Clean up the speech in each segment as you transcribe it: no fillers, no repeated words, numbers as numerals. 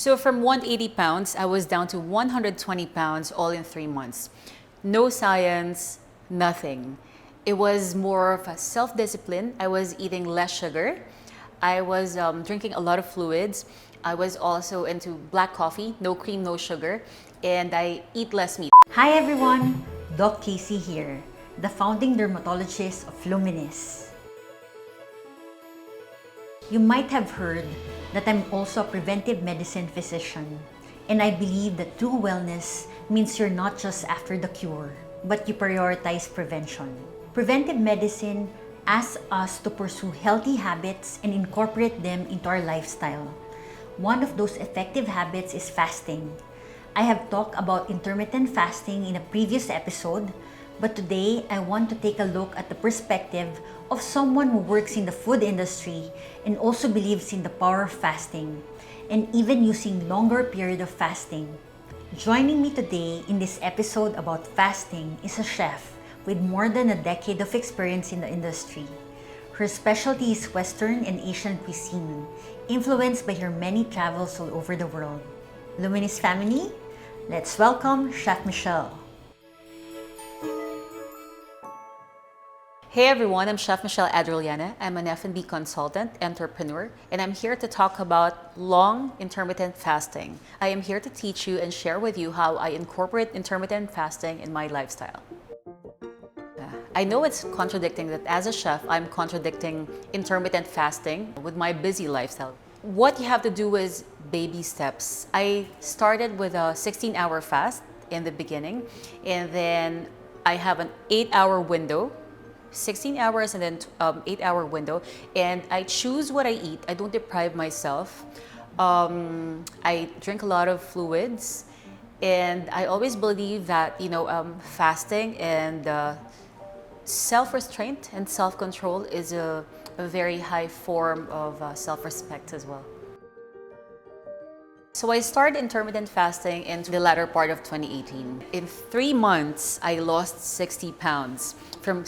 So from 180 pounds, I was down to 120 pounds all in 3 months. No science, nothing. It was more of a self-discipline. I was eating less sugar. I was drinking a lot of fluids. I was also into black coffee, no cream, no sugar, and I eat less meat. Hi everyone, Doc Kaycee here, the founding dermatologist of Luminisce. You might have heard that I'm also a preventive medicine physician, and I believe that true wellness means you're not just after the cure, but you prioritize prevention. Preventive medicine asks us to pursue healthy habits and incorporate them into our lifestyle. One of those effective habits is fasting. I have talked about intermittent fasting in a previous episode, but today I want to take a look at the perspective of someone who works in the food industry and also believes in the power of fasting and even using longer period of fasting. Joining me today in this episode about fasting is a chef with more than a decade of experience in the industry. Her specialty is Western and Asian cuisine, influenced by her many travels all over the world. Luminisce family, let's welcome Chef Michelle. Hey everyone, I'm Chef Michelle Adriana. I'm an F&B consultant, entrepreneur, and I'm here to talk about long intermittent fasting. I am here to teach you and share with you how I incorporate intermittent fasting in my lifestyle. I know it's contradicting that as a chef, I'm contradicting intermittent fasting with my busy lifestyle. What you have to do is baby steps. I started with a 16-hour fast in the beginning, and then I have an 8-hour window, 16 hours and then 8-hour window, and I choose what I eat. I don't deprive myself. I drink a lot of fluids, and I always believe that fasting and self-restraint and self-control is a very high form of self-respect as well. So I started intermittent fasting in the latter part of 2018. In 3 months, I lost 60 pounds. From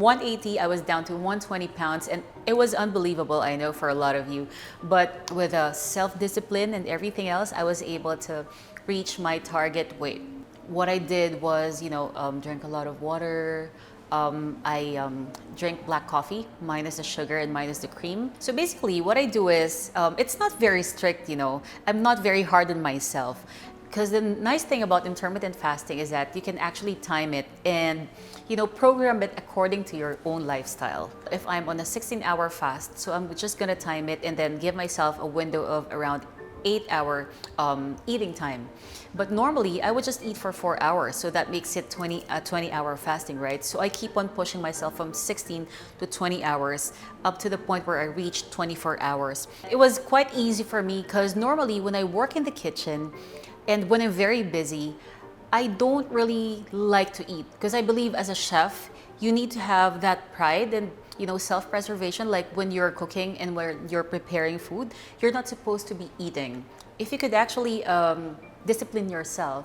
180, I was down to 120 pounds, and it was unbelievable, I know, for a lot of you. But with self-discipline and everything else, I was able to reach my target weight. What I did was, drink a lot of water. I drink black coffee, minus the sugar and minus the cream. So basically what I do is, it's not very strict, I'm not very hard on myself. Because the nice thing about intermittent fasting is that you can actually time it and, program it according to your own lifestyle. If I'm on a 16-hour fast, so I'm just gonna time it and then give myself a window of around 8-hour eating time. But normally I would just eat for 4 hours, so that makes it 20-hour fasting, right? So I keep on pushing myself from 16 to 20 hours up to the point where I reached 24 hours. It was quite easy for me because normally when I work in the kitchen and when I'm very busy, I don't really like to eat because I believe as a chef, you need to have that pride and self-preservation. Like when you're cooking and when you're preparing food, you're not supposed to be eating. If you could actually discipline yourself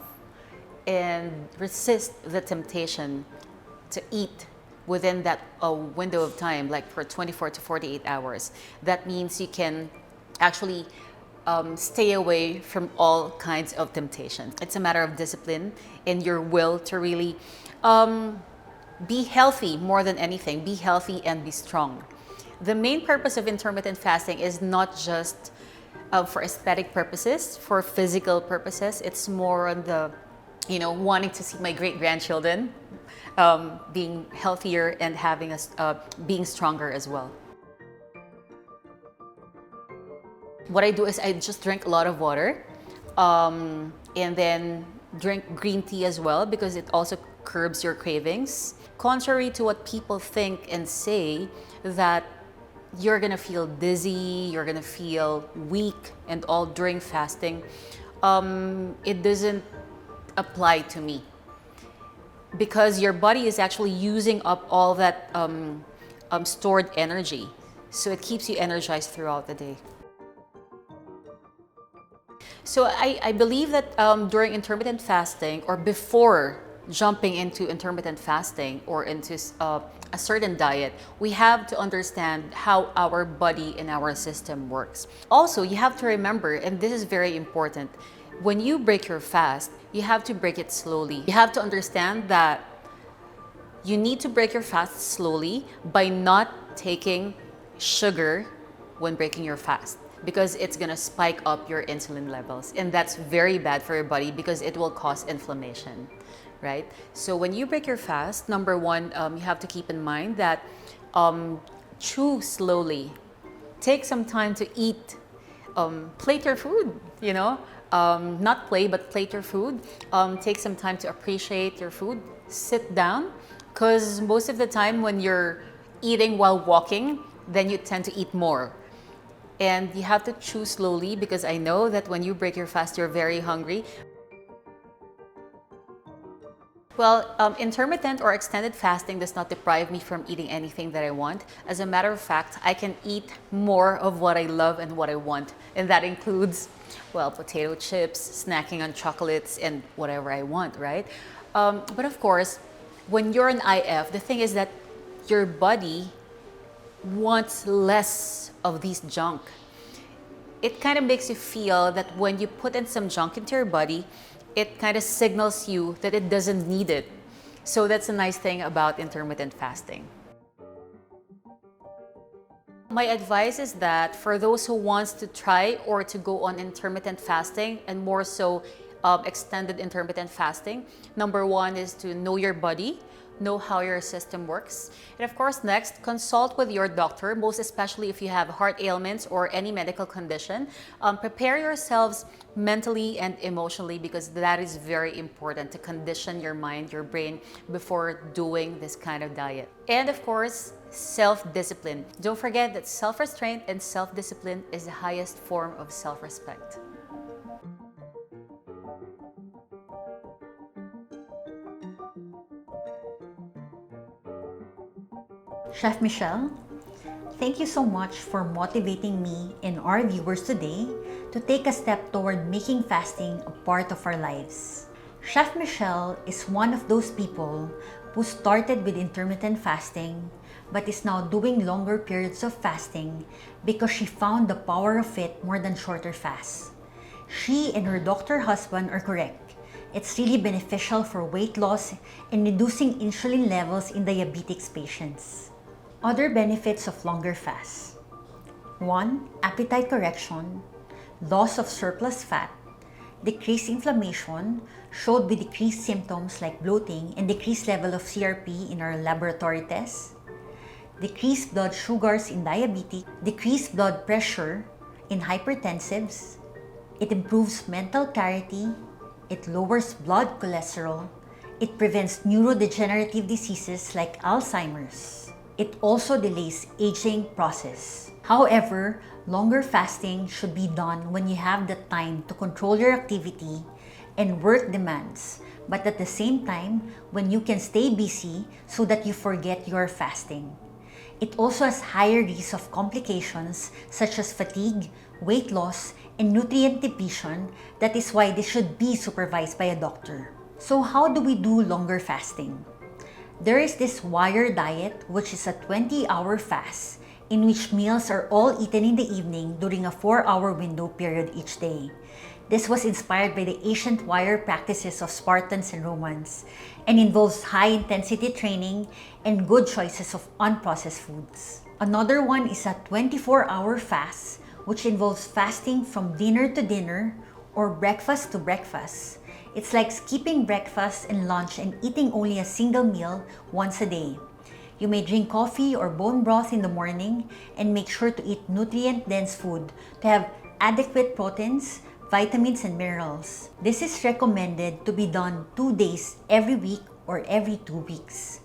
and resist the temptation to eat within that window of time, like for 24 to 48 hours, that means you can actually stay away from all kinds of temptation. It's a matter of discipline and your will to really be healthy more than anything. Be healthy and be strong. The main purpose of intermittent fasting is not just for aesthetic purposes, for physical purposes. It's more on the, wanting to see my great-grandchildren being healthier and having us being stronger as well. What I do is I just drink a lot of water and then drink green tea as well because it also curbs your cravings. Contrary to what people think and say, that you're gonna feel dizzy, you're gonna feel weak and all during fasting, it doesn't apply to me because your body is actually using up all that stored energy. So it keeps you energized throughout the day. So I believe that during intermittent fasting or before jumping into intermittent fasting or into a certain diet, we have to understand how our body and our system works. Also, you have to remember, and this is very important, when you break your fast, you have to break it slowly. You have to understand that you need to break your fast slowly by not taking sugar when breaking your fast, because it's gonna spike up your insulin levels, and that's very bad for your body because it will cause inflammation, right? So when you break your fast, number one, you have to keep in mind that chew slowly. Take some time to eat. Plate your food, you know? Not play, but plate your food. Take some time to appreciate your food. Sit down, because most of the time when you're eating while walking, then you tend to eat more. And you have to chew slowly, because I know that when you break your fast, you're very hungry. Well, intermittent or extended fasting does not deprive me from eating anything that I want. As a matter of fact, I can eat more of what I love and what I want. And that includes, well, potato chips, snacking on chocolates, and whatever I want, right? But of course, when you're an IF, the thing is that your body wants less of these junk. It kind of makes you feel that when you put in some junk into your body, it kind of signals you that it doesn't need it. So that's a nice thing about intermittent fasting. My advice is that for those who wants to try or to go on intermittent fasting, and more so extended intermittent fasting, number one is to know your body, know how your system works. And of course, next, consult with your doctor, most especially if you have heart ailments or any medical condition. Prepare yourselves mentally and emotionally, because that is very important to condition your mind, your brain, before doing this kind of diet. And of course, self-discipline. Don't forget that self-restraint and self-discipline is the highest form of self-respect. Chef Michelle, thank you so much for motivating me and our viewers today to take a step toward making fasting a part of our lives. Chef Michelle is one of those people who started with intermittent fasting but is now doing longer periods of fasting because she found the power of it more than shorter fasts. She and her doctor husband are correct. It's really beneficial for weight loss and reducing insulin levels in diabetes patients. Other benefits of longer fasts: 1. Appetite correction, loss of surplus fat, decreased inflammation, showed with decreased symptoms like bloating and decreased level of CRP in our laboratory tests, decreased blood sugars in diabetic, decreased blood pressure in hypertensives, it improves mental clarity, it lowers blood cholesterol, it prevents neurodegenerative diseases like Alzheimer's. It also delays aging process. However, longer fasting should be done when you have the time to control your activity and work demands, but at the same time, when you can stay busy so that you forget your fasting. It also has higher risk of complications such as fatigue, weight loss, and nutrient depletion. That is why this should be supervised by a doctor. So how do we do longer fasting? There is this wire diet, which is a 20-hour fast in which meals are all eaten in the evening during a 4-hour window period each day. This was inspired by the ancient warrior practices of Spartans and Romans and involves high-intensity training and good choices of unprocessed foods. Another one is a 24-hour fast, which involves fasting from dinner to dinner or breakfast to breakfast. It's like skipping breakfast and lunch and eating only a single meal once a day. You may drink coffee or bone broth in the morning and make sure to eat nutrient-dense food to have adequate proteins, vitamins, and minerals. This is recommended to be done 2 days every week or every 2 weeks.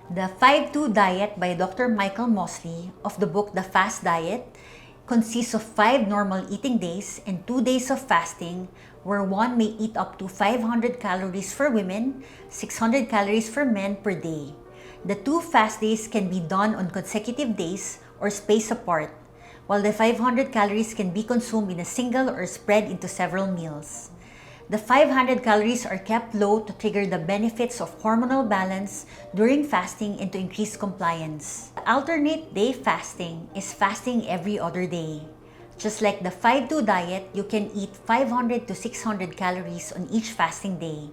The 5-2 diet by Dr. Michael Mosley of the book The Fast Diet consists of 5 normal eating days and 2 days of fasting, where one may eat up to 500 calories for women, 600 calories for men per day. The 2 fast days can be done on consecutive days or spaced apart, while the 500 calories can be consumed in a single or spread into several meals. The 500 calories are kept low to trigger the benefits of hormonal balance during fasting and to increase compliance. Alternate day fasting is fasting every other day. Just like the 5-2 diet, you can eat 500 to 600 calories on each fasting day.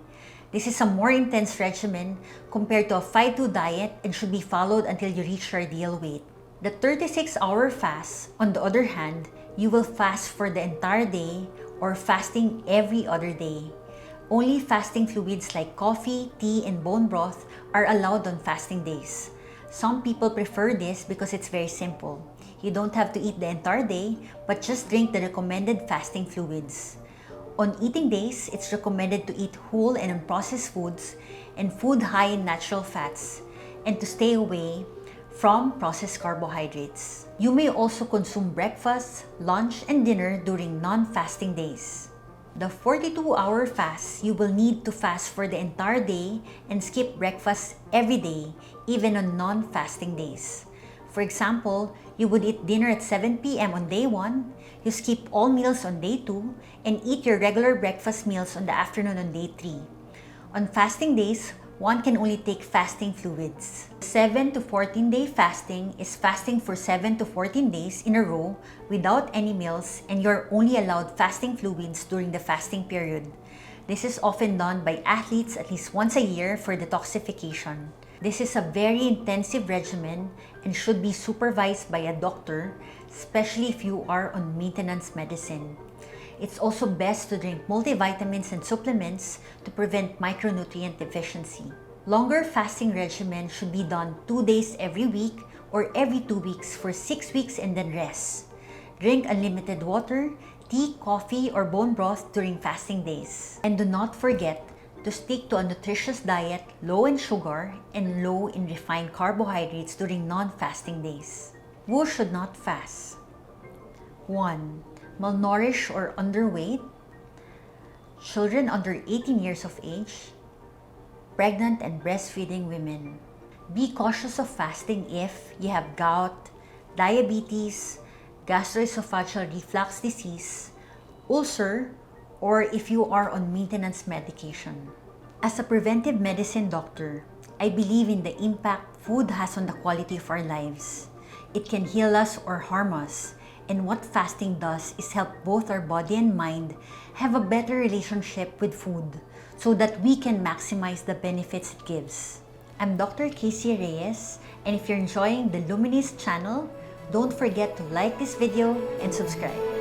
This is a more intense regimen compared to a 5-2 diet and should be followed until you reach your ideal weight. The 36-hour fast, on the other hand, you will fast for the entire day or fasting every other day. Only fasting fluids like coffee, tea, and bone broth are allowed on fasting days. Some people prefer this because it's very simple. You don't have to eat the entire day, but just drink the recommended fasting fluids. On eating days, it's recommended to eat whole and unprocessed foods and food high in natural fats, and to stay away from processed carbohydrates. You may also consume breakfast, lunch, and dinner during non-fasting days. The 42-hour fast, you will need to fast for the entire day and skip breakfast every day, even on non-fasting days. For example, you would eat dinner at 7 p.m. on day 1, you skip all meals on day 2, and eat your regular breakfast meals on the afternoon on day 3. On fasting days, one can only take fasting fluids. 7 to 14 day fasting is fasting for 7 to 14 days in a row without any meals, and you're only allowed fasting fluids during the fasting period. This is often done by athletes at least once a year for detoxification. This is a very intensive regimen and should be supervised by a doctor, especially if you are on maintenance medicine. It's also best to drink multivitamins and supplements to prevent micronutrient deficiency. Longer fasting regimen should be done 2 days every week or every 2 weeks for 6 weeks and then rest. Drink unlimited water, tea, coffee, or bone broth during fasting days. And do not forget to stick to a nutritious diet low in sugar and low in refined carbohydrates during non-fasting days. Who should not fast? 1. Malnourished or underweight, children under 18 years of age, pregnant and breastfeeding women. Be cautious of fasting if you have gout, diabetes, gastroesophageal reflux disease, ulcer, or if you are on maintenance medication. As a preventive medicine doctor, I believe in the impact food has on the quality of our lives. It can heal us or harm us. And what fasting does is help both our body and mind have a better relationship with food so that we can maximize the benefits it gives. I'm Dr. Kaycee Reyes, and if you're enjoying the Luminisce channel, don't forget to like this video and subscribe.